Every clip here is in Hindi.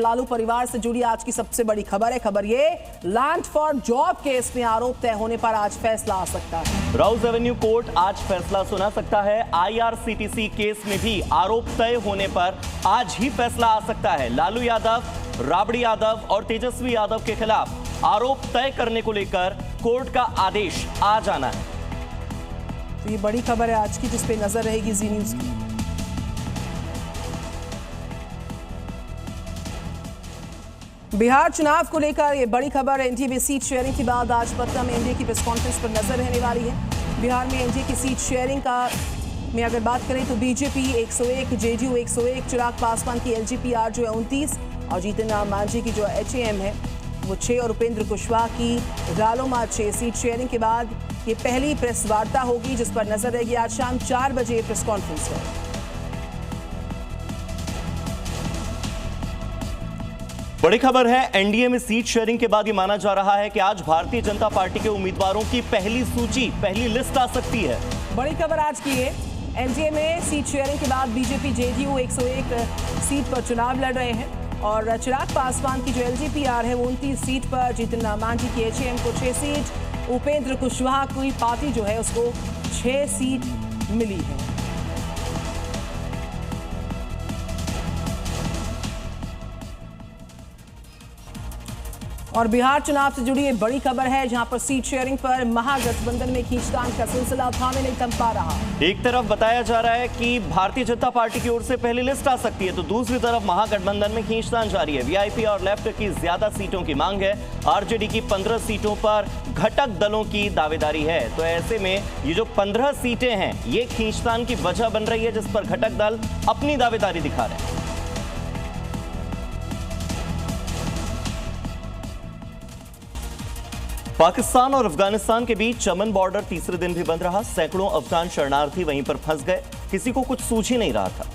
लालू परिवार से जुड़ी आज की सबसे बड़ी खबर है। खबर ये, लैंड फॉर जॉब केस में आरोप तय होने पर आज फैसला आ सकता है। राउज एवेन्यू कोर्ट आज फैसला सुना सकता है। IRCTC केस में भी आरोप तय होने पर आज ही फैसला आ सकता है। लालू यादव, राबड़ी यादव और तेजस्वी यादव के खिलाफ आरोप तय करने को लेकर कोर्ट का आदेश आ जाना है। तो ये बड़ी खबर है आज की, जिस पे नजर रहेगी जी न्यूज की। बिहार चुनाव को लेकर ये बड़ी खबर, एनडीए में सीट शेयरिंग के बाद आज पटना में एनडीए की प्रेस कॉन्फ्रेंस पर नजर रहने वाली है। बिहार में एनडीए की सीट शेयरिंग का में अगर बात करें तो बीजेपी 101, जेडीयू 101, चिराग पासवान की एलजेपीआर जो है 29 और जीतन राम मांझी की जो एचएएम है वो 6 और उपेंद्र कुशवाहा की रालोमा 6। सीट शेयरिंग के बाद ये पहली प्रेस वार्ता होगी जिस पर नजर रहेगी। आज शाम 4 बजे प्रेस कॉन्फ्रेंस है। बड़ी खबर है, एनडीए में सीट शेयरिंग के बाद ये माना जा रहा है कि आज भारतीय जनता पार्टी के उम्मीदवारों की पहली लिस्ट आ सकती है। बड़ी खबर आज की है, एनडीए में सीट शेयरिंग के बाद बीजेपी जेडीयू 101 सीट पर चुनाव लड़ रहे हैं और चिराग पासवान की जो एलजेपीआर है वो 29 सीट पर, जीतन राम मांझी की एचएएम को 6 सीट, उपेंद्र कुशवाहा की पार्टी जो है उसको 6 सीट मिली है। और बिहार चुनाव से जुड़ी एक बड़ी खबर है जहां पर सीट शेयरिंग पर महागठबंधन में खींचतान का सिलसिला थामे नहीं थम पा रहा। एक तरफ बताया जा रहा है कि भारतीय जनता पार्टी की ओर से पहली लिस्ट आ सकती है, तो दूसरी तरफ महागठबंधन में खींचतान जारी है। वीआईपी और लेफ्ट की ज्यादा सीटों की मांग है। आरजेडी की 15 सीटों पर घटक दलों की दावेदारी है। तो ऐसे में ये जो 15 सीटें हैं ये खींचतान की वजह बन रही है, जिस पर घटक दल अपनी दावेदारी दिखा रहे हैं। पाकिस्तान और अफगानिस्तान के बीच चमन बॉर्डर तीसरे दिन भी बंद रहा। सैकड़ों अफगान शरणार्थी वहीं पर फंस गए, किसी को कुछ सूझ ही नहीं रहा था।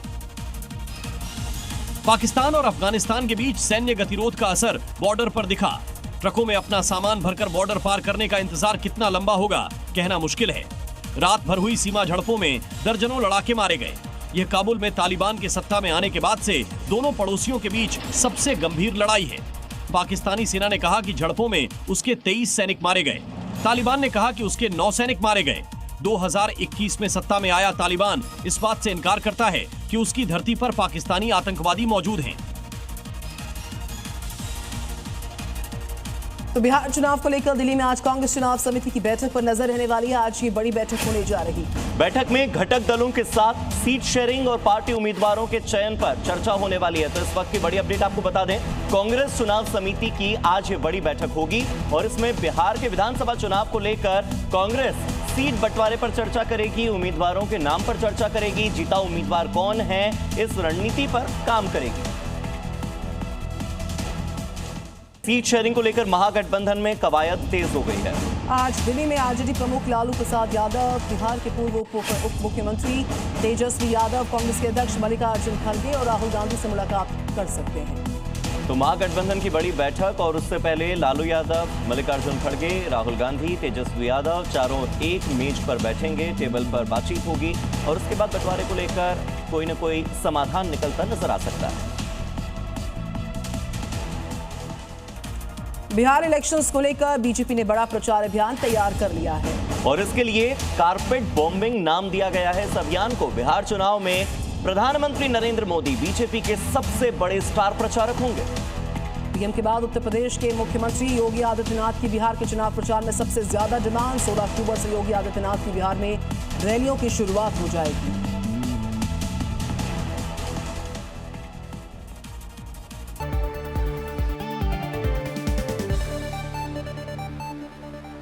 पाकिस्तान और अफगानिस्तान के बीच सैन्य गतिरोध का असर बॉर्डर पर दिखा। ट्रकों में अपना सामान भरकर बॉर्डर पार करने का इंतजार कितना लंबा होगा कहना मुश्किल है। रात भर हुई सीमा झड़पों में दर्जनों लड़ाके मारे गए। यह काबुल में तालिबान के सत्ता में आने के बाद से दोनों पड़ोसियों के बीच सबसे गंभीर लड़ाई है। पाकिस्तानी सेना ने कहा कि झड़पों में उसके 23 सैनिक मारे गए। तालिबान ने कहा कि उसके 9 सैनिक मारे गए। 2021 में सत्ता में आया तालिबान इस बात से इनकार करता है कि उसकी धरती पर पाकिस्तानी आतंकवादी मौजूद हैं। तो बिहार चुनाव को लेकर दिल्ली में आज कांग्रेस चुनाव समिति की बैठक पर नजर रहने वाली है। आज ये बड़ी बैठक होने जा रही। बैठक में घटक दलों के साथ सीट शेयरिंग और पार्टी उम्मीदवारों के चयन पर चर्चा होने वाली है। तो इस वक्त की बड़ी अपडेट आपको बता दें, कांग्रेस चुनाव समिति की आज ये बड़ी बैठक होगी और इसमें बिहार के विधानसभा चुनाव को लेकर कांग्रेस सीट बंटवारे पर चर्चा करेगी, उम्मीदवारों के नाम पर चर्चा करेगी, जीता उम्मीदवार कौन है, इस रणनीति पर काम करेगी। सीट शेयरिंग को लेकर महागठबंधन में कवायद तेज हो गई है। आज दिल्ली में आरजेडी प्रमुख लालू प्रसाद यादव, बिहार के पूर्व उप मुख्यमंत्री तेजस्वी यादव, कांग्रेस के अध्यक्ष मल्लिकार्जुन खड़गे और राहुल गांधी से मुलाकात कर सकते हैं। तो महागठबंधन की बड़ी बैठक और उससे पहले लालू यादव, मल्लिकार्जुन खड़गे, राहुल गांधी, तेजस्वी यादव चारों एक मेज पर बैठेंगे, टेबल पर बातचीत होगी और उसके बाद बंटवारे को लेकर कोई न कोई समाधान निकलता नजर आ सकता है। बिहार इलेक्शंस को लेकर बीजेपी ने बड़ा प्रचार अभियान तैयार कर लिया है और इसके लिए कारपेट बॉम्बिंग नाम दिया गया है इस अभियान को। बिहार चुनाव में प्रधानमंत्री नरेंद्र मोदी बीजेपी के सबसे बड़े स्टार प्रचारक होंगे। पीएम के बाद उत्तर प्रदेश के मुख्यमंत्री योगी आदित्यनाथ की बिहार के चुनाव प्रचार में सबसे ज्यादा डिमांड। 16 अक्टूबर से योगी आदित्यनाथ की बिहार में रैलियों की शुरुआत हो जाएगी।